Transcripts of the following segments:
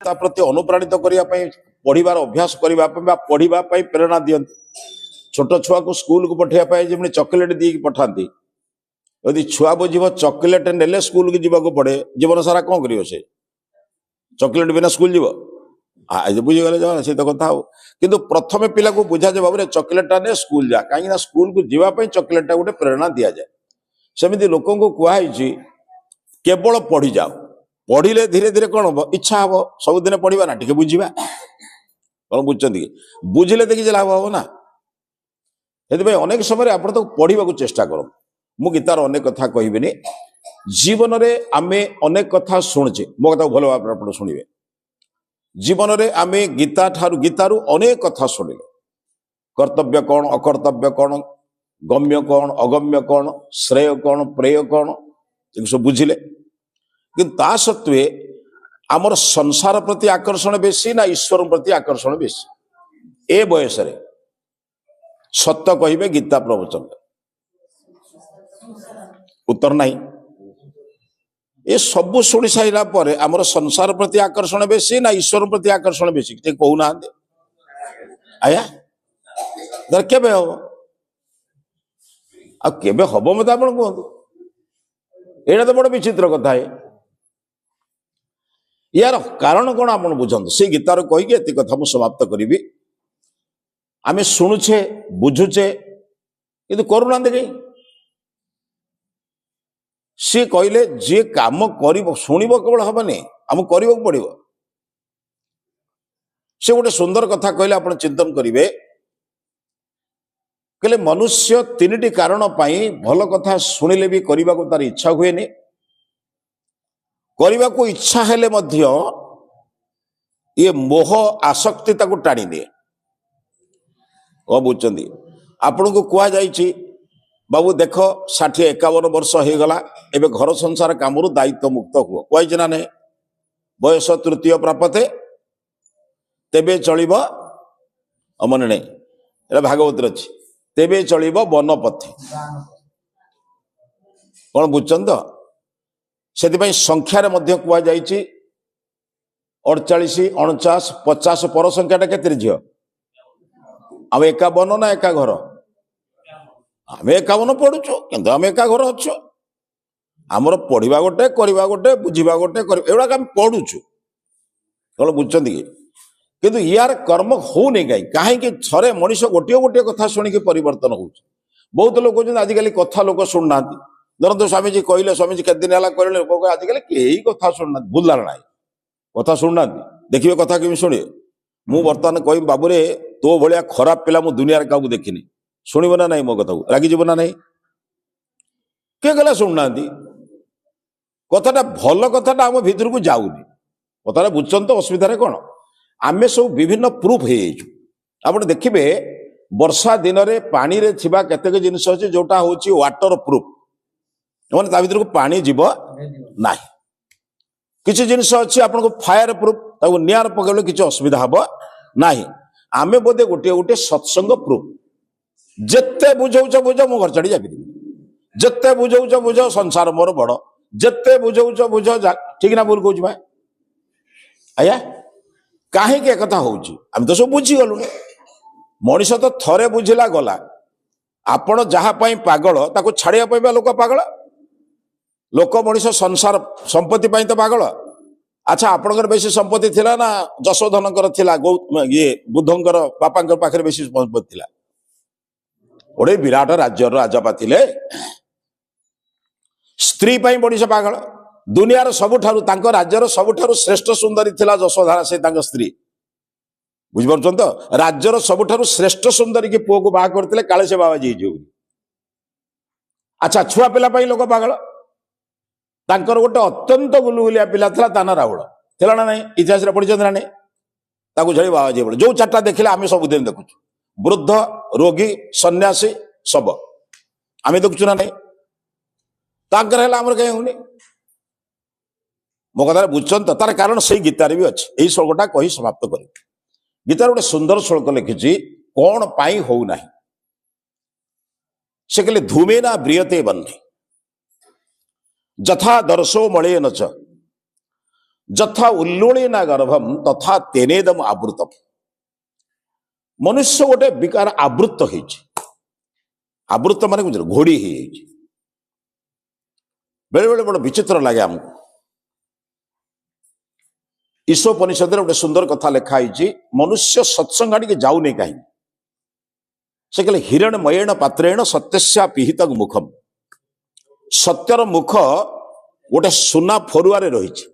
प्रति अनुप्राणित करने पढ़ार अभ्यास करने पढ़ा प्रेरणा दिखती छोट छुआ को स्कूल को पठाइबा जमी चॉकलेट दी पठाती यदि छुआ बुझ चॉकलेट ने स्कूल को जीवाक पड़े जीवन सारा कौन कर चॉकलेट बिना स्कूल जीव बुझीगले से तो कथा हो किंतु प्रथम पिला को बुझा जाए बाबू चॉकलेटा ने स्कूल जा कहीं स्कूल को जीवाई चॉकलेटा गोटे प्रेरणा दि जाए सेमती लोक कहुई केवल पढ़ी जाओ पढ़िले धीरे धीरे कौन हम इच्छा हम सबुदिन पढ़ा ना टे बुझा कौन बुझे बुझिले तो किसी लाभ हम ना से अनेक समय आप पढ़ा चेष्टा कर मु गीतार अनेक कथा कहबी जीवन में आम अनेक कथा शुणुचे मो कथा भल भाव आप शुणे जीवन में आम गीतारू अनेक कथा शुणिले कर्तव्य कौन अकर्तव्य कौन गम्य कौन अगम्य कौन श्रेय कौन प्रेय कौन सब बुझिले किंतु ता सत्वे आमर संसार प्रति आकर्षण बेसी ना ईश्वर प्रति आकर्षण बेसी ए बयस सत्य कहिबे गीता प्रवचन उत्तर नहीं ये सब शुणी सारा पर आमर संसार प्रति आकर्षण बेसी ना ईश्वर प्रति आकर्षण बेसी कहूना आया धर के हम आबे हम मत आप कहतु यहाँ तो बड़ विचित्र कथा है यार कारण कौन आप बुझंतु से गीतार कहीकि ये कथा मुझे समाप्त करी आम शुणुचे बुझुचे कि करूना कहीं सी कहले जी काम कर शुणव केवल हमनी आम करने पड़ो से गोटे सुंदर कथा कहले आप चिंतन करेंगे कहले मनुष्य तीन कारण भल कथा शुणिले भी करने को तार इच्छा हुए नहीं करने को इच्छा हेले मध्य ये मोह आसक्ति ताको टाणी दिए बुझे आपण को कह जाइए बाबू देख 60-51 वर्ष हो गला एबे घर संसार कामरू दायित्व मुक्त हुआ कही ना नहीं बयस तृतीय प्रापते तेबे चलिब मन नहीं भागवत अच्छी तेबे चलिब वन पथे कौन बुझन तो से संख्यार मध्य कह जाइए 48, 49, 50 पर संख्याटा केते झील आम एका वन ना एका घर आम 51 पढ़ुचु किंतु आम एका घर अच्छु आमर पढ़ा गोटे करवा गोटे बुझा गोटे एगुड़ा आम पढ़ुचु कौन बुझे कि किंतु यार कर्म होनी कहीं थे मनीष गोटे गोटे कथा शुणिक परिवर्तन हो बहुत लोग कहते आजिकल कथा लोक शुणुना धरत स्वामीजी कहले स्वामीजी केत दिन है कहले लोग आजिकल कई कथा शुणुना बुझला ना कथा शुणुना देखिए कथा केमी शुणे मु बर्तमान कह बाबूरे तो भाया खराब पिला मु दुनिया क्या देखनी शुणव ना नहीं मो कथा रागिज ना नहीं किए गला शुणुना कथाटा भल कथाटा आम भीतर को जाऊनी कथा बुझन तो असुविधा कौन आमे सब विभिन्न प्रूफ आप देखिए वर्षा दिन में पानी रे थिबा केतेक जिनिस अछि जोटा होची वाटर प्रूफ माने ता भीतर को पानी जीव नाही किछि जिनिस अछि आपन को फायर प्रूफ ताको नियार पकेले किछि असुविधा हबो नाही आमे बोधे गोटे गोटे सत्संग प्रूफ जत्ते बुझौछ बुझ मो घर चढ़ी जाबि जत्ते बुझौछ बुझ संसार मोर बड़ जत्ते बुझौछ बुझ ठीक ना बोल कहूछ भाई आया कहीं कथा होची हम तो सब बुझी गलु मनीष तो थरे बुझिला गला आपण जहा पाई पागल ताको छाड़िया पाइबा लोक पागल लोक मनीष संसार संपत्ति पाई तो पागल अच्छा आपणकर बेसी संपत्ति थिला ना जशोधनकर थिला ये बुद्धंकर बापांकर पाखरे बेसी संपत्ति थिला ओडे विराट राज्य राजापा थिले स्त्री पाई मनीष पागल दुनियार सबुठारु तांको राज्यर सबुठारु श्रेष्ठ सुंदरी थिला जशोधरा से तांको स्त्री बुझिपारुछन तो राज्यर सबुठारु श्रेष्ठ सुंदरी के पुओ को बाहा करथिले काले से बाबा जी जो अच्छा छुआ पिला पाई लोक पागल तांकर गोटे अत्यंत गुलुगुलिया पिला थिला ताना रावण थिला ना नहीं इतिहास रे पढिछन ना नहीं ताको झळी बाबा जी बोले जो चारटा देखिले आमे सब दिन देखुछु वृद्ध रोगी सन्यासी सब आमे देखुछु ना नहीं तांकर हेला हमर कहीं होनी मो कथा बुझन तो तार कारण से गीतार भी अच्छे यही श्लोकटा कही समाप्त कर गीतार गोटे सुंदर श्लोक लिखी कौन पाई हो ना से कहले धूमे ना ब्रियते बन्ने जथा दर्शो मले न ଯଥା ଉଲ୍ଲୋଳେନା ଗର୍ଭମ ତଥା ତେନେଦମ ଆବୃତମ। ମନୁଷ୍ୟ ଗୋଟେ ବିକାର ଆବୃତ ହେଇଛି। ଆବୃତ ମାନେ ବୁଝିଲ ଘୋଡି ହେଇଯାଇଛି। ବେଳେ ବେଳେ ବଡ ବିଚିତ୍ର ଲାଗେ ଆମକୁ। ଈଶୋପନିଷଦରେ ଗୋଟେ ସୁନ୍ଦର କଥା ଲେଖା ହେଇଛି, ମନୁଷ୍ୟ ସତ୍ସଙ୍ଗ ଆଡ଼ିକି ଯାଉନି କାହିଁକି? ସେ କହିଲେ ହିରଣ୍ମୟେଣ ପାତ୍ରେଣ ସତ୍ୟସ୍ୟା ପିହିତ ମୁଖମ। ସତ୍ୟର ମୁଖ ଗୋଟେ ସୁନା ଫରୁଆରେ ରହିଛି।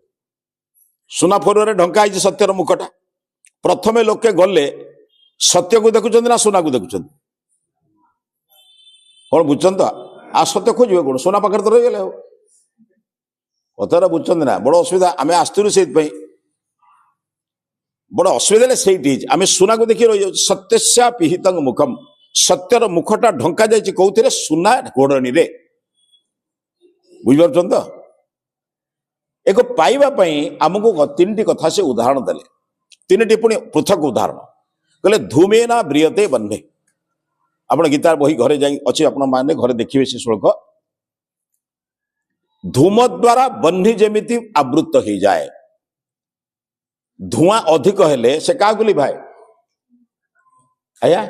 ସୁନା ଫରୁଆରେ ଢଙ୍କା ହେଇଛି ସତ୍ୟର ମୁଖଟା। ପ୍ରଥମେ ଲୋକେ ଗଲେ ସତ୍ୟକୁ ଦେଖୁଛନ୍ତି ନା ସୁନାକୁ ଦେଖୁଛନ୍ତି? କଣ ବୁଝୁଛନ୍ତି ତ? ଆଉ ସତ୍ୟ ଖୋଜିବେ କଣ? ସୁନା ପାଖରେ ତ ରହିଗଲେ ଆଉ। କଥାଟା ବୁଝୁଛନ୍ତି ନା? ବଡ ଅସୁବିଧା। ଆମେ ଆସିଥିଲୁ ସେଇଥିପାଇଁ। ବଡ ଅସୁବିଧା ହେଲେ ସେଇଠି ହେଇଛି। ଆମେ ସୁନାକୁ ଦେଖି ରହିଯାଉଛୁ। ସତ୍ୟସ୍ୟା ପିହିତଂ ମୁଖମ। ସତ୍ୟର ମୁଖଟା ଢଙ୍କା ଯାଇଛି କୋଉଥିରେ? ସୁନା ଘୋଡଣୀରେ। ବୁଝିପାରୁଛନ୍ତି ତ? ଏକ ପାଇବା ପାଇଁ ଆମକୁ ତିନିଟି କଥା ସେ ଉଦାହରଣ ଦେଲେ। ତିନିଟି ପୁଣି ପୃଥକ ଉଦାହରଣ। କହିଲେ ଧୂମେନା ବ୍ରିୟତେ ବହ୍ନେ। ଆପଣ ଗୀତା ବହି ଘରେ ଯାଇ ଅଛି, ଆପଣ ମାନେ ଘରେ ଦେଖିବେ ସେ ଶ୍ଲୋକ। ଧୂମ ଦ୍ୱାରା ବହ୍ନି ଯେମିତି ଆବୃତ ହେଇଯାଏ, ଧୂଆଁ ଅଧିକ ହେଲେ ସେ କାହାକୁ ଲିଭାଏ? ଆଜ୍ଞା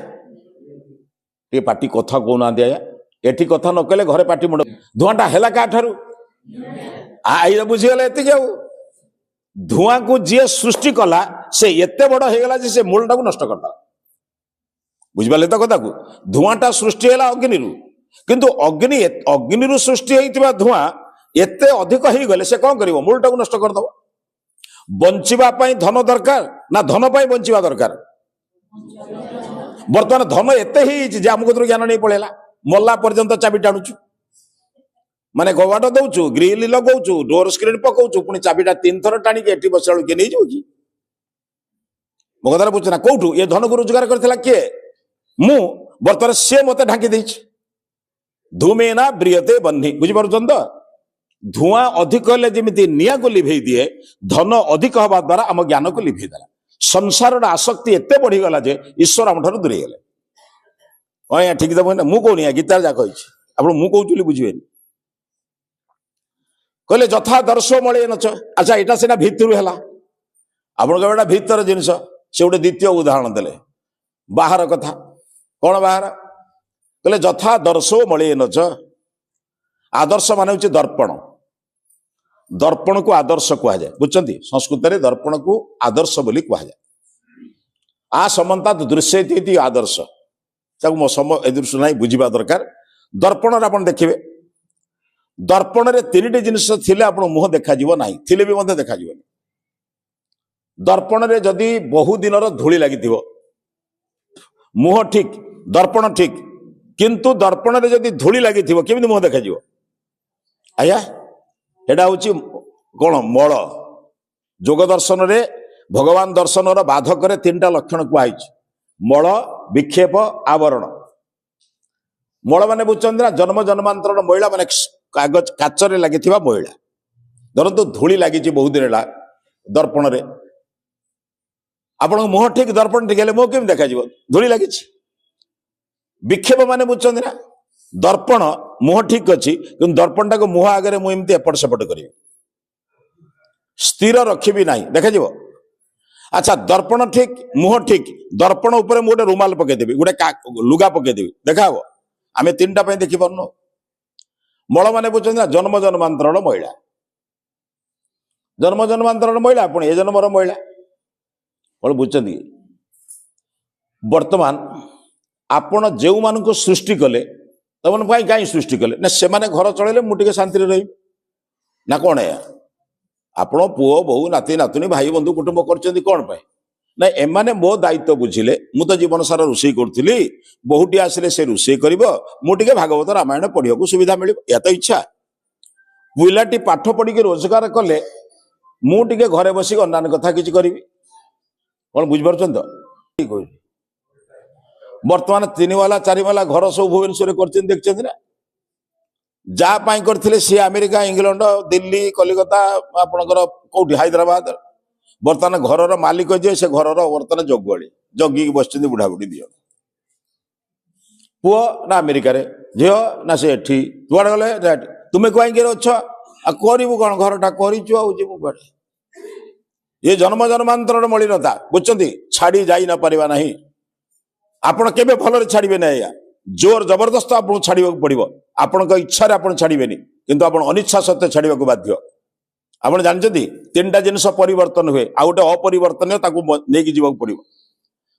ଟିକେ ପାଟି କଥା କହୁନାହାନ୍ତି ଆଜ୍ଞା। ଏଠି କଥା ନ କହିଲେ ଘରେ ପାଟି ମୁଣ୍ଡ। ଧୂଆଁଟା ହେଲା କାହାଠାରୁ? ଆଇର ବୁଝିଗଲେ ଏତିକି ଆଉ। ଧୂଆଁକୁ ଯିଏ ସୃଷ୍ଟି କଲା ସେ ଏତେ ବଡ ହେଇଗଲା ଯେ ସେ ମୂଳଟାକୁ ନଷ୍ଟ କରିଦେଲା। ବୁଝିପାରିଲେ ତ କଥାକୁ? ଧୂଆଁଟା ସୃଷ୍ଟି ହେଲା ଅଗ୍ନିରୁ, କିନ୍ତୁ ଅଗ୍ନିରୁ ସୃଷ୍ଟି ହେଇଥିବା ଧୂଆଁ ଏତେ ଅଧିକ ହେଇଗଲେ ସେ କଣ କରିବ? ମୂଳଟାକୁ ନଷ୍ଟ କରିଦବ। ବଞ୍ଚିବା ପାଇଁ ଧନ ଦରକାର ନା ଧନ ପାଇଁ ବଞ୍ଚିବା ଦରକାର? ବର୍ତ୍ତମାନ ଧନ ଏତେ ହେଇଯାଇଛି ଯେ ଆମକୁ ଜ୍ଞାନ ନେଇ ପଳେଇଲା। ମଲା ପର୍ଯ୍ୟନ୍ତ ଚାବି ଟାଣୁଛୁ, ମାନେ କବାଟ ଦଉଛୁ, ଗ୍ରିଲ ଲଗଉଛୁ, ଡୋର ସ୍କ୍ରିନ୍ ପକଉଛୁ, ପୁଣି ଚାବିଟା 3 ଥର ଟାଣିକି ଏଠି ବସିଲା ବେଳକୁ କିଏ ନେଇଯିବ କି? ମୋ କଥାଟା ବୁଝୁଛୁ ନା? କୋଉଠୁ ଏ ଧନକୁ ରୋଜଗାର କରିଥିଲା କିଏ? ମୁଁ। ବର୍ତ୍ତମାନ ସିଏ ମତେ ଢାଙ୍କି ଦେଇଛି। ଧୂମେନା ବ୍ରିୟତେ ବହ୍ନି। ବୁଝିପାରୁଛନ୍ତି ତ? ଧୂଆଁ ଅଧିକ ହେଲେ ଯେମିତି ନିଆଁକୁ ଲିଭେଇ ଦିଏ, ଧନ ଅଧିକ ହେବା ଦ୍ୱାରା ଆମ ଜ୍ଞାନକୁ ଲିଭେଇ ଦେଲା। ସଂସାରର ଆସକ୍ତି ଏତେ ବଢିଗଲା ଯେ ଈଶ୍ୱର ଆମଠାରୁ ଦୂରେଇ ଗଲେ। ଆଜ୍ଞା ଠିକ ତ? ମୁଁ କହୁନି, ଗୀତାରେ ଯାହା କହିଛି। ଆପଣ ମୁଁ କହୁଛି ବୋଲି ବୁଝିବେନି। କହିଲେ ଯଥା ଦର୍ଶ ମଳେ ନଚ। ଆଚ୍ଛା ଏଇଟା ସିନା ଭିତରୁ ହେଲା, ଆପଣ କହିବେ ଏଟା ଭିତର ଜିନିଷ। ସେ ଗୋଟେ ଦ୍ୱିତୀୟ ଉଦାହରଣ ଦେଲେ ବାହାର କଥା। କଣ ବାହାର? କହିଲେ ଯଥା ଦର୍ଶ ମଳେ ନଚ। ଆଦର୍ଶ ମାନେ ହଉଛି ଦର୍ପଣ। ଦର୍ପଣକୁ ଆଦର୍ଶ କୁହାଯାଏ। ବୁଝୁଛନ୍ତି? ସଂସ୍କୃତରେ ଦର୍ପଣକୁ ଆଦର୍ଶ ବୋଲି କୁହାଯାଏ। ଆ ସମନ୍ତାତ୍ ଦୃଶ୍ୟତି ଆଦର୍ଶ। ତାକୁ ମୋ ଏ ଦୃଶ୍ୟ ନାହିଁ, ବୁଝିବା ଦରକାର। ଦର୍ପଣରେ ଆପଣ ଦେଖିବେ, ଦର୍ପଣରେ 3ଟି ଜିନିଷ ଥିଲେ ଆପଣ ମୁହଁ ଦେଖାଯିବ ନାହିଁ, ଥିଲେ ବି ମଧ୍ୟ ଦେଖାଯିବନି। ଦର୍ପଣରେ ଯଦି ବହୁ ଦିନର ଧୂଳି ଲାଗିଥିବ, ମୁହଁ ଠିକ, ଦର୍ପଣ ଠିକ, କିନ୍ତୁ ଦର୍ପଣରେ ଯଦି ଧୂଳି ଲାଗିଥିବ କେମିତି ମୁହଁ ଦେଖାଯିବ? ଆଜ୍ଞା ଏଟା ହଉଛି କଣ? ମଳ। ଯୋଗ ଦର୍ଶନରେ ଭଗବାନ ଦର୍ଶନର ବାଧକରେ 3ଟା ଲକ୍ଷଣ କୁହାଯାଇଛି: ମଳ, ବିକ୍ଷେପ, ଆବରଣ। ମଳ ମାନେ ବୁଝୁଛନ୍ତି ନା? ଜନ୍ମ ଜନ୍ମାନ୍ତରର ମଇଳା, ମାନେ କାଗଜ କାଚରେ ଲାଗିଥିବା ମଇଳା। ଧରନ୍ତୁ ଧୂଳି ଲାଗିଛି ବହୁତ ଦିନ ହେଲା ଦର୍ପଣରେ, ଆପଣଙ୍କ ମୁହଁ ଠିକ, ଦର୍ପଣ ଠିକ ହେଲେ ମୁହଁ କେମିତି ଦେଖାଯିବ? ଧୂଳି ଲାଗିଛି। ବିକ୍ଷେପ ମାନେ ବୁଝୁଛନ୍ତି ନା? ଦର୍ପଣ ମୁହଁ ଠିକ ଅଛି, କିନ୍ତୁ ଦର୍ପଣଟାକୁ ମୁହଁ ଆଗରେ ମୁଁ ଏମିତି ଏପଟ ସେପଟ କରିବି, ସ୍ଥିର ରଖିବି ନାହିଁ, ଦେଖାଯିବ? ଆଚ୍ଛା ଦର୍ପଣ ଠିକ, ମୁହଁ ଠିକ, ଦର୍ପଣ ଉପରେ ମୁଁ ଗୋଟେ ରୁମାଲ ପକେଇଦେବି, ଗୋଟେ ଲୁଗା ପକେଇଦେବି, ଦେଖାହବ? ଆମେ 3ଟା ପାଇଁ ଦେଖିପାରୁନୁ। ମଳ ମାନେ ବୁଝୁଛନ୍ତି ନା? ଜନ୍ମ ଜନ୍ମାନ୍ତରର ମହିଳା। ଜନ୍ମ ଜନ୍ମାନ୍ତରର ମହିଳା, ପୁଣି ଏ ଜନ୍ମର ମହିଳା। କଣ ବୁଝୁଛନ୍ତି? ବର୍ତ୍ତମାନ ଆପଣ ଯେଉଁମାନଙ୍କୁ ସୃଷ୍ଟି କଲେ, ତମ ପାଇଁ କାହିଁ ସୃଷ୍ଟି କଲେ? ନା ସେମାନେ ଘର ଚଳେଇଲେ ମୁଁ ଟିକେ ଶାନ୍ତିରେ ରହିବି ନା କଣ? ଆପଣ ପୁଅ ବୋହୁ ନାତି ନାତୁଣୀ ଭାଇ ବନ୍ଧୁ କୁଟୁମ୍ବ କରୁଛନ୍ତି କଣ ପାଇଁ? ନା ଏମାନେ ମୋ ଦାୟିତ୍ୱ ବୁଝିଲେ। ମୁଁ ତ ଜୀବନ ସାରା ରୋଷେଇ କରୁଥିଲି, ବୋହୁଟି ଆସିଲେ ସେ ରୋଷେଇ କରିବ, ମୁଁ ଟିକେ ଭାଗବତ ରାମାୟଣ ପଢିବାକୁ ସୁବିଧା ମିଳିବ, ଏହା ତ ଇଚ୍ଛା। ପିଲାଟି ପାଠ ପଢିକି ରୋଜଗାର କଲେ ମୁଁ ଟିକେ ଘରେ ବସିକି ଅନ୍ୟାନ୍ୟ କଥା କିଛି କରିବି। କଣ ବୁଝିପାରୁଛନ୍ତି ତ? ଠିକ କହୁଛି। ବର୍ତ୍ତମାନ 3 ମହଲା 4 ମହଲା ଘର ସବୁ ଭୁବନେଶ୍ୱରରେ କରିଛନ୍ତି, ଦେଖିଛନ୍ତି ନା? ଯାହା ପାଇଁ କରିଥିଲେ ସିଏ ଆମେରିକା, ଇଂଲଣ୍ଡ, ଦିଲ୍ଲୀ, କଲିକତା, ଆପଣଙ୍କର କୋଉଠି ହାଇଦ୍ରାବାଦ। ବର୍ତ୍ତମାନ ଘରର ମାଲିକ ଯିଏ, ସେ ଘରର ବର୍ତ୍ତମାନ ଜଗୁଆଳି, ଜଗିକି ବସିଛନ୍ତି ବୁଢାବୁଢୀ ଦିଅ। ପୁଅ ନା ଆମେରିକାରେ, ଝିଅ ନା ସେ ଏଠି, କୁଆଡେ ଗଲେ? ତୁମେ କାହିଁକି ଅଛ? ଆଉ କରିବୁ କଣ? ଘରଟା କରିଛୁ, ଆଉ ଯିବୁ କୁଆଡେ? ये जन्म जन्मांतर मलिनता बुझुंट छाड़ी जाई ना परिबा नहीं आपण केबे भलरे छाड़िबे ना या जोर जबरदस्त आपन छाड़िबा पड़िबो आपण इच्छा आपण छाड़िबेनी किंतु आपण अनिच्छा सत्य छाड़िबा बाध्य आपण जानछथि तीनटा जिनिस परिवर्तन हुए आ गोटे अपरिवर्तन ताकू नेकी जीवा पड़िबो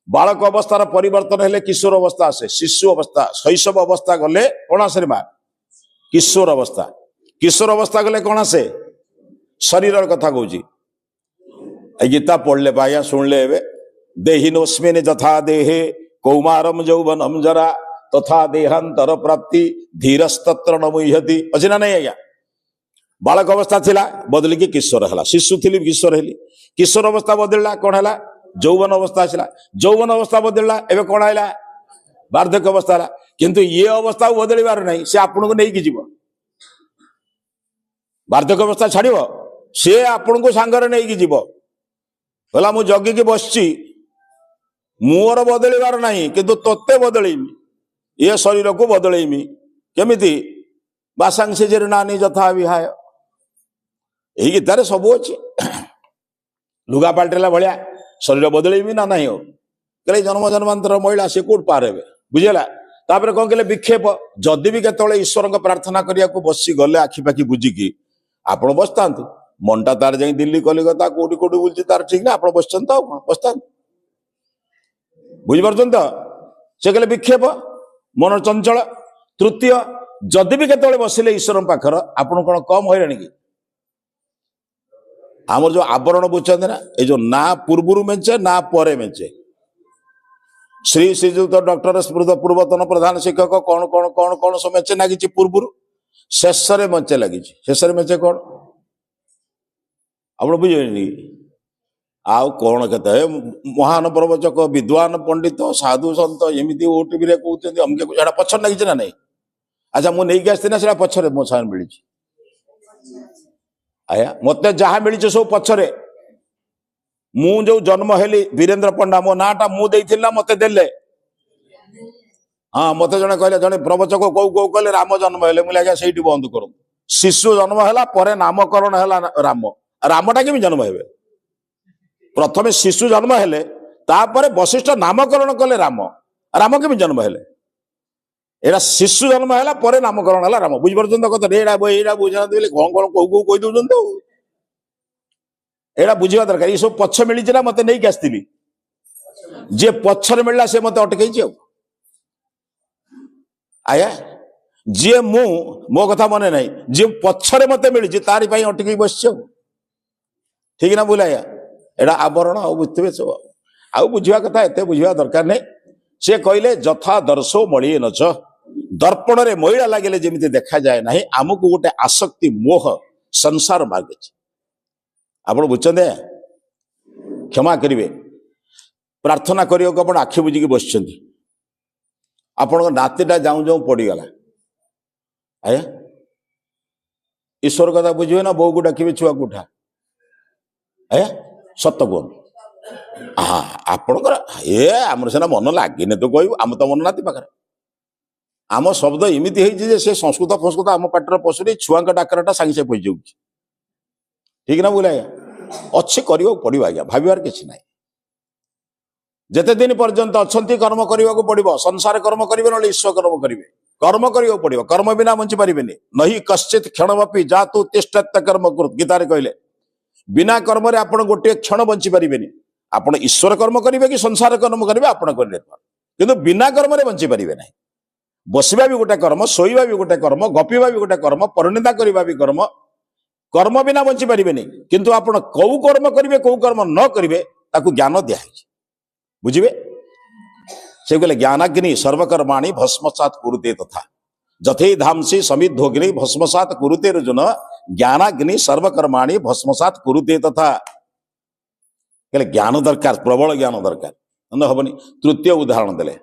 बालक अवस्थार परिवर्तन हेले किशोर अवस्था आसे शिशु अवस्था शैशव अवस्था गले कौन आसे मा किशोर अवस्था गले कौन आसे शरीर कथा कहूँ गीता पढ़ले पाया शुणले देहिनोस्मिन् यथा देहे कौमारम यौवनम जरा तथा देहांतर प्राप्ति धीरस्तत्र न मुह्यति अच्छी ना नहीं आज्ञा बालक अवस्था थिला बदलिकी किशोर है शिशु थी किशोर हेली किशोर अवस्था बदलला कौन है यौवन अवस्था आसला यौवन अवस्था बदलला एवं कौन है वार्धक्य अवस्था है किंतु ये अवस्था बदलबार नहीं से आपन को नहीं जीव वार्धक्य अवस्था छाड़ सी आपन को सांगरे नहीं जीव बोला मु जगिकी बसची मोर बदलबार नहीं किंतु तोते बदलैमी ये शरीर को बदलैमी केमिति बासांसी जीर्णानि यथा विहाय यही गीतार सब अच्छी लुगा पाल्टेला भाया शरीर बदलैमी ना नहीं हो कहले जन्म जन्मांतर महिला से कौट पार हे बुझेगा तापर कौन कहले विक्षेप जदि भी केतले ईश्वर प्रार्थना करिया को बसी गले आखि पाखि बुझिकी आपण बसता मनटा तार जाई दिल्ली कलिकता कोटी कोटी बुझी तार ठीक ना आप बसचन तो बसता बुझीपार तो से कहले विक्षेप मन चंचल तृतीय जदि भी केतले बसिले ईश्वर पाखर आपण कौन कम हैराणी कि आमर जो आवरण बुझते ना ये जो ना पूर्वर मेचे ना परे मेचे श्री श्रीजुक्त डॉक्टर पूर्वतन प्रधान शिक्षक कौन कौन कौन कौन सब मेचे लगी पूर्वर शेष मेचे लगी शेष मेचे कौन आप बुझे आउ कौन कहते महान प्रवचक विद्वान पंडित साधु सत एमती ओटीवी कहते अमके पछर लगी ना नहीं अच्छा मुझे नहीं आसती ना पछरे मो साथ मिली आया मत जहाँ मिली सब पछरे मु जो जन्म हेली वीरेंद्र पंडा मो नाटा मुझे मत देले हाँ मत जड़े कहले जड़े प्रवचक कौ कौ कहले राम जन्म हेले मुझे आज्ञा से बंद करूँ शिशु जन्म है नामकरण है राम रामटा के जन्म हे प्रथम शिशु जन्म हेले तापर वशिष्ठ नामकरण कले राम राम के जन्म हेले एटा शिशु जन्म है पर नामकरण है राम बुझिपार कथा यहाँ बुझा कौन कौन कौ कौ कही दौरान एटा बुझा दरकार ये सब पछ मिली ना मत नहीं आसती जे पछर मिलला से मत अटकई आया जी मो कथा मन ना जी पछरे मत मिली तारी अटकई बस ठीक ना बोला एटा आवरण आ बुझे सब आ बुझा कथा एत बुझा दरकार नहीं से कहले जथा दर्शो मलिए नच दर्पण रे मैला लगे जमी देखा जाए ना आमको गोटे आसक्ति मोह संसार मार्ग आप बुझे क्षमा करेंगे प्रार्थना करने को आखि बुझिकी बस आपण नातीटा जाऊँ जाऊँ पड़गला आया ईश्वर कथा बुझे ना बो को डाके छुआ को उठा आया सत कहूँ हाँ आपणकर ए आमर सीना मन लगे तो कहू आम तो मन नाती पाखे आम शब्द एमती है से संस्कृत फंस्कृत आम पाटर पशुरे छुआ डाकराटा सांगे सागे पई जाऊँ ठीक ना बोला अच्छे करियो पड़ो आज्ञा भाबार किसी ना जिते दिन पर्यंत अच्छा कर्म करने को पड़ो संसार कर्म करेंगे ना ईश्वर कर्म करेंगे कर्म करने पड़ो कर्म बिना बंची पारे नहीं कश्चित क्षणमपि जातु तिष्ठत् कर्म कुरु गीतारे कहले बिना कर्म रे आपण गोटे क्षण बंची पारे आपण ईश्वर कर्म करेंगे कि संसार कर्म करेंगे आपण करेंगे किंतु बिना कर्म रे बंची पारे ना बसवा भी गोटे कर्म शोवा भी गोटे कर्म गपिवा भी गोटे कर्म परनिंदा करवा भी कर्म कर्म बिना बंची पारे किंतु आपण कौ कर्म करेंगे कौ कर्म न करेंगे ताकू ज्ञान दिखाई बुझे से कहले ज्ञानाग्नि सर्वकर्माणि भस्मसात कुरुते तथा जथे धामसी समिद्धोग्नि भस्मसात कुरुते अर्जुन ज्ञानाग्नि सर्वकर्माणि भस्मसात कुरुते तथा कहले ज्ञान दरकार प्रबल ज्ञान दरकार न हबनी तृतीय उदाहरण देले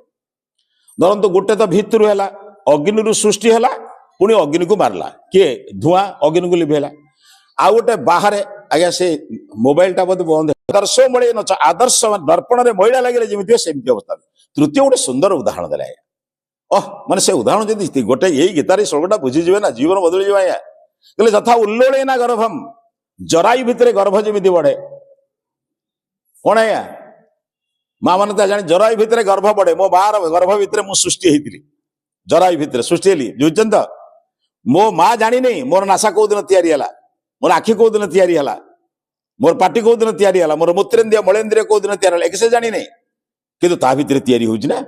धरंतु गोटे तो भितर है अग्नि सृष्टि है पुणी अग्नि को मारला किए धुआं अग्नि को लिभेला आ गोटे बाहर आज्ञा से मोबाइल टा बोध बंद आदर्श मिले न आदर्श दर्पण में मैला लगे जमी सेमती अवस्था तृतीय गोटे सुंदर उदाहरण देला ओह माने से उदाहरण जदि गोटे यही गीतार श्लोकटा बुझीजे ना जीवन बदली जाए कहले यथा उल्लोलेना गर्भम जराई भितर गर्भ जमी बढ़े कौन है माँ मैंने तो जानी जराई भितर गर्भ बढ़े मो बाहर गर्भ भितर मु सृष्टि होती जराई भितर सृष्टि हेली बुझुन तो मो माँ जानी नहीं मोर नासा कौ दिन तैयारी है मोर आखि कौ दिन तैयारी है मोर पाटी कौ दिन तैयारी है मोर मूत्रेन्द्रिय मलेन्द्रिय कौ दिन तैयारी है से जानी नहीं किंतु ता भितर तैयारी होउछि ना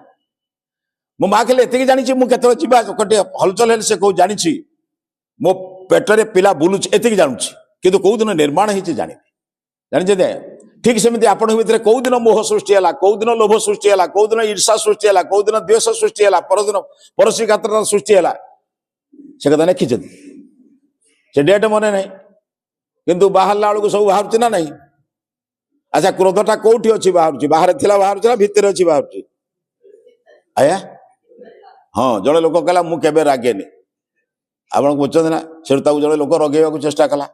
मो माँ खेले एतिक जानी मु केतल जीवा गोटे हलचल हेले से कौ जानी मो पेटरे पिला बुलुछि एतिक जानुछि किंतु कौ दिन निर्माण होइछि जानी जानी ठीक सेमती आपण भितर कौ दिन मोह सृष्टि है कौ दिन लोभ सृष्टि है कौ दिन ईर्षा सृष्टि है कौ दिन द्वेष सृष्टि है परदिन परसी गात्रता सृष्टि है से कथा लिखिं से डेट मने नहीं किंतु बाहर बेलू सब बाहर ना नहीं अच्छा क्रोधटा कौटी अच्छी बाहर बाहर थिला बाहर ना भितर अच्छी बाहर आया हाँ जड़े लोक कहला मु केबे रागेनी आपन बुझते ना से जड़े लोक रगेवा चेष्टा कला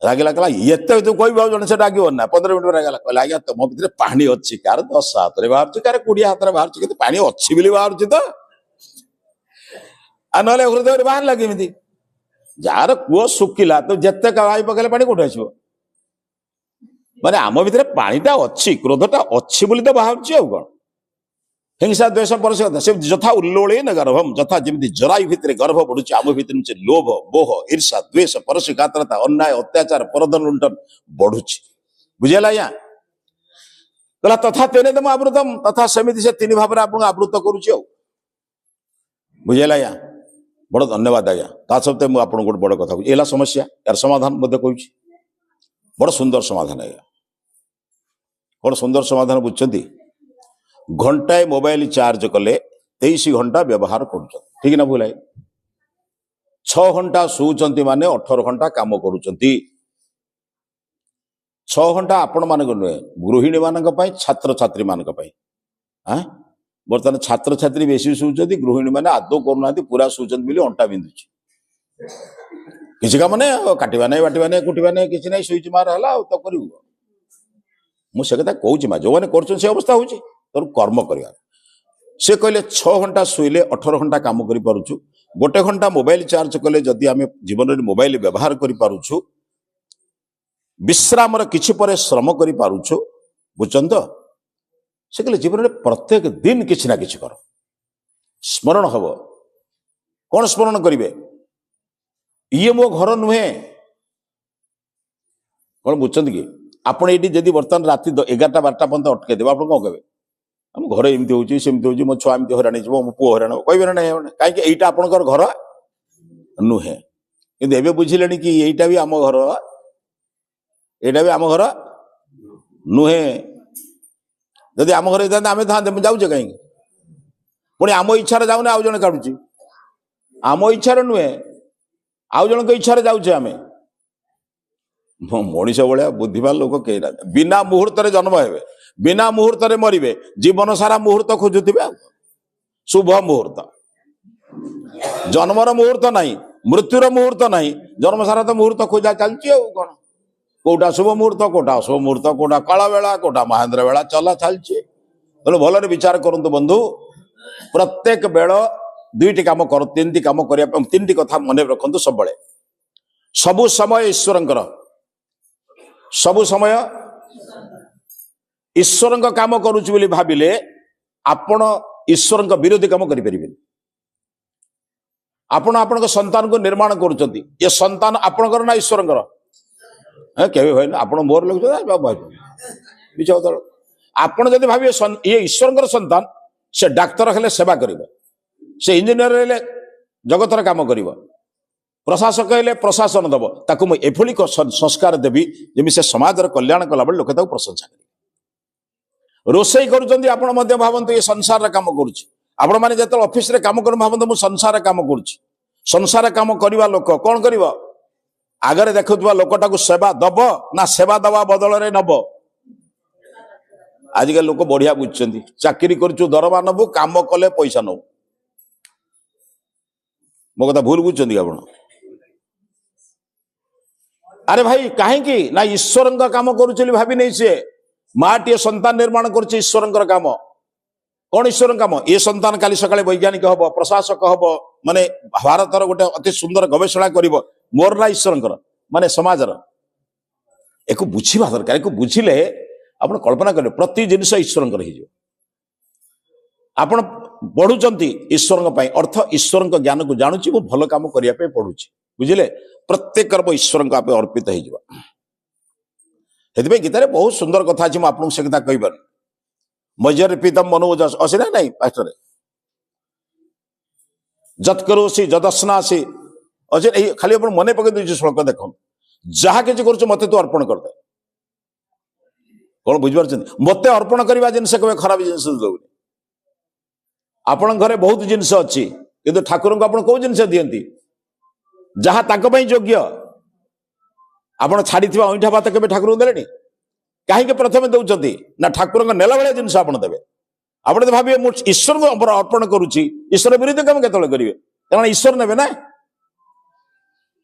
रागिला कहला ये तू कह जन से राग ना 15 मिनट रागला कहला आज्ञा तुम भितर पानी अच्छी कार 10 हाथ में बाहर कार 20 हाथ में बाहर कि पानी अच्छी बोली बाहर तो ना हृदय बाहर लगे जार कूह सुखिला तो जिते कई पकड़े पानी कौट आसो माने आम भितर पानीटा अच्छी क्रोधटा अच्छी बोली तो बाहर कौन हिंसा द्वेष परस यथा उल्लोलन गर्भम यथा जमी जराई भितर गर्भ बढ़ुँ आम भितर लोभ मोह ईर्षा द्वेष परसी कातरता अन्याय अत्याचार परदन लुंठन बढ़ुची बुझेगा आज्ञा कहला तथा तेने दम आवृतम तथा सेमिति से तीन भाव आपको आवृत करुच्ची बुझेगा आज्ञा बड़ धन्यवाद आज्ञा ता सत्वे मुझे आपको गोटे बड़ कथा कहूँ समस्या यार समाधान कहूँ बड़ सुंदर समाधान आज्ञा कौन सुंदर समाधान बुझे घंटाए मोबाइल चार्ज कले 23 घंटा व्यवहार कर ठीक ना भूल 6 घंटा शोचंती माने 18 घंटा काम करुचंती 6 घंटा आपण मानक नुहे गृहिणी मानक पई छात्र छात्री मानक पई हां बर्तमान छात्र छात्री बेसी शोचंती गृहिणी माने आदो करूनाती पूरा शोचंती मिली अंटा बिंदुची किसी काम नहीं काटिबा नहीं बाटिबा नहीं कुटिबा नहीं किसी नहीं स्विच मार हला तो करू मु से कथा कहूची मा जो माने करछन से अवस्था होची तो कर्म करवा से कहले 6 घंटा शुले 18 घंटा काम करि पारुछु गोटे घंटा मोबाइल चार्ज कले जदि आम जीवन में मोबाइल व्यवहार करि पारुछु विश्राम किछि परे श्रम करि पारुछु बुझन तो से कहले जीवन में प्रत्येक दिन किछि ना किछि कर स्मरण हब कौन स्मरण करिवे ये मो घर नुहे कौन बुझते कि आपड़ ये जदि बर्तमान राति 11टा 12टा पर्यंत अटके देवे आप कौन कहे आम घर एमती होमती मो छुआ एमती हराणी मो पुओ हराण कहे ना कहीं यहीटा आपंकर घर नुहे कि बुझिले कि यहीटा भी आम घर यहाँ भी आम घर नुहे जदि आम घर आम था जाऊे कहीं पुणी आम इच्छा जाऊने आउ जन काटुची आम इच्छा नुहे आउ जन इच्छा जाऊे आम मनीष भाया बुद्धिमान लोक कहीं ना बिना मुहूर्त जन्म हे बिना मुहूर्त मरवे जीवन सारा मुहूर्त खोजुवे शुभ मुहूर्त जन्मर मुहूर्त नहीं मृत्युर मुहूर्त नहीं जन्म सारा तो मुहूर्त खोजा चलती कौन कोटा शुभ मुहूर्त कोटा अशुभ मुहूर्त कोटा काला बेला कोटा महेंद्र बेला चला चलती तेणु भल विचार करूँ बंधु प्रत्येक बेल 2टी काम कर 3टी काम करने 3टी कथा मन रखु सब सबु समय ईश्वर सबु समय ईश्वर काम करुच्ची भाविले आपण ईश्वर विरोधी काम करें आपण आपण संतान को निर्माण करुँच ये संतान आपणकर ना ईश्वर केवे भाई आप मोर लगे आपड़ जब भावे ये ईश्वर संतान से डाक्तर हेले सेवा कर इंजीनियर हेले जगतर काम कर प्रशासक हेले प्रशासन दब ताकू एभली संस्कार देवी जमी से समाज कल्याण कला बेले लोक प्रशंसा कर रोसई कर भावतु ये संसार काम करुँच जो ऑफिस रे काम कर भावतु मुझे संसार काम करुँच संसार काम करवा लोक कौन कर आगे देखुवा लोकटा को सेवा दब ना सेवा दवा बदल रे नब आजिकल लोक बढ़िया बुझुं चाकरी करुचु दरमा नबु काम कले पैसा नौ मो कथा भूल बुझुं आप अरे भाई कहीं ना ईश्वर काम करुचली भावी नहीं सी माँ संतान निर्माण कर ईश्वर काम कौन ईश्वर काम ये संतान काली सकाळे वैज्ञानिक हम प्रशासक हम माने भारतर गोटे अति सुंदर गवेषणा कर मोर ना ईश्वर माने समाजर एक बुझा दरकार एक बुझिले आप कल्पना करें प्रति जिनस ईश्वर आप पढ़ुंट ईश्वर अर्थ ईश्वर ज्ञान को जानूची मु भल कम करने पढ़ुची बुझे प्रत्येक कर्म ईश्वर को अर्पित हो गीतार बहुत सुंदर कथा अच्छी मुझे से कथा कहीपर मजर पीतम मनोज अच्छे ना नहीं पास्टर जत्करोसी जदस्नासी अच्छे खाली आप मन पकड़ श्लोक देख जहा कि मत तू अर्पण करदे कौन बुझीपार मत अर्पण करवा जिनस कहे खराब जिनस दौनी आपण घरे बहुत जिनस अच्छी किंतु ठाकुर को आप कौ जिनस दियंती जहा ताकि योग्य आपण छाड़ी अईठा भात के ठाकुर देले कहीं प्रथम दौरान ना ठाकुर नेला भाया जिनस आप देवे आप भावे ईश्वर को अर्पण करुच्ची ईश्वर विरुद्ध कम के करेंगे कारण ईश्वर ने ना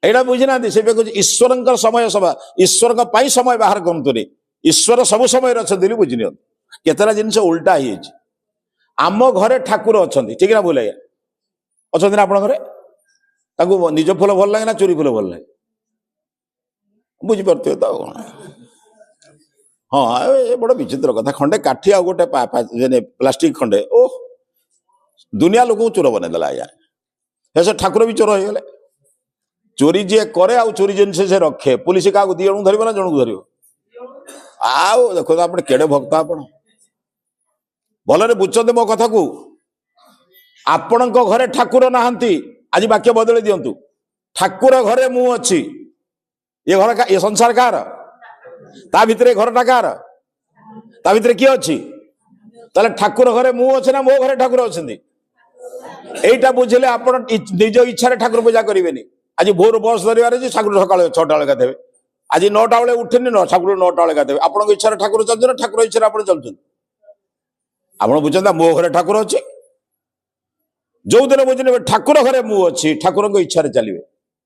यहाँ बुझीना से ईश्वर समय सभा ईश्वर समय बाहर करतुनि ईश्वर सब समय अच्छा बुझी नि केतरा जिनस उल्टा ही आम घरे ठाकुर अच्छा ठीक ना भूल अच्छा ना आप निज फूल भल लगे ना चोरी फूल भल लगे बुझीपारे तो हाँ ये बड़ विचित्र कथा खंडे काठी आ गोटे प्लास्टिक खंडे ओह दुनिया लोक चोर बनईदेला आज्ञा ठाकुर भी चोर हो गले चोरी जी करे आ चोरी जिन से रखे पुलिस क्या दी जन धरब ना जन को धर आउ देखो आप केड़े भक्त आप भलरे बुझते मो कथा को आपण घरे ठाकुर नहांती आज वाक्य बदल दिंतु ठाकुर घरे मु अच्छी ये घर ये संसार कार ता भितर घरटा कार ता भितर किए अच्छी ताले ठाकुर घरे मु अच्छे ना मो घरे ठाकुर अच्छा यहीटा बुझे आप निज इच्छा ठाकुर पूजा करेंगे आज भोर बस धरवे ठाकुर सका 6टा बेले गाधे आज 9टा बेले उठेनि न ठाकुर 9टा बेले गाधे आप इच्छा ठाकुर चलते ठाकुर इच्छा आप चलते आप बुझे मो घरे ठाकुर अच्छे जो दिन बुझे ठाकुर घरे मु अच्छी ठाकुर इच्छा चलिए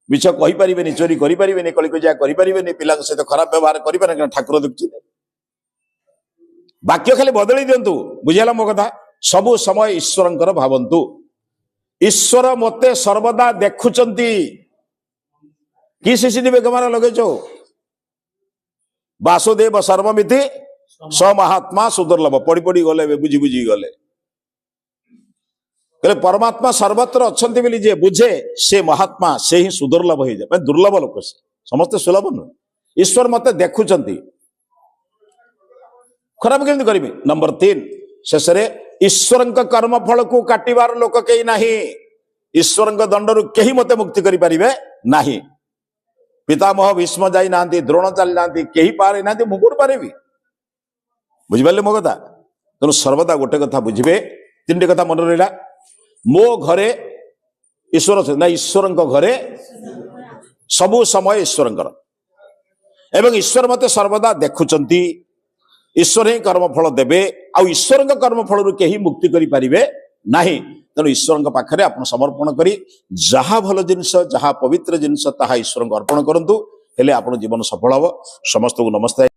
मिछ कहीपर चोरी करें कलिकजिया करें पिला सहित खराब व्यवहार करें ठाकुर देखुचे वाक्य खाली बदल दिंतु बुझेगा मो कथा सबु समय ईश्वर भावंतु ईश्वर मते सर्वदा देखुचंती कि सीसीटीवी कैमेरा लगे वासुदेव सर्वमिति स महात्मा सुदुर्लभ पढ़ी पढ़ी गले बुझी बुझी गले कहले परमात्मा सर्वत्र अच्छंती बोली जे बुझे से महात्मा से ही सुदुर्लभ हो जाए दुर्लभ लोक से समस्ते सुलभ नुहे ईश्वर मते देखुचंती खराब केमती करी नंबर 3 शेष ईश्वर कर्मफल को काटिबार लोक कई नाही ईश्वर दंडरू कहीं मते मुक्ति करि परिबे नाही पितामह भीष्म जाई नांती द्रोण चली नांती कहीं पारे नांती मुकुट पारेबी बुझिपारे मो कथा तेणु सर्वदा गोटे कथा बुझे 3टी कथा मन रहा मो घरे ईश्वर ना ईश्वर घरे सबु समय ईश्वर एवं ईश्वर मते सर्वदा देखुचंती ईश्वर ही कर्मफल देवे आ ईश्वर कर्मफल रु कहीं मुक्ति करि परिबे नाही तेणु ईश्वर पाखे आप समर्पण करी जहा भल जिनस जहा पवित्र जिनस ताहा ईश्वर अर्पण करंतु हेले आपन जीवन सफल हो समस्त को नमस्ते।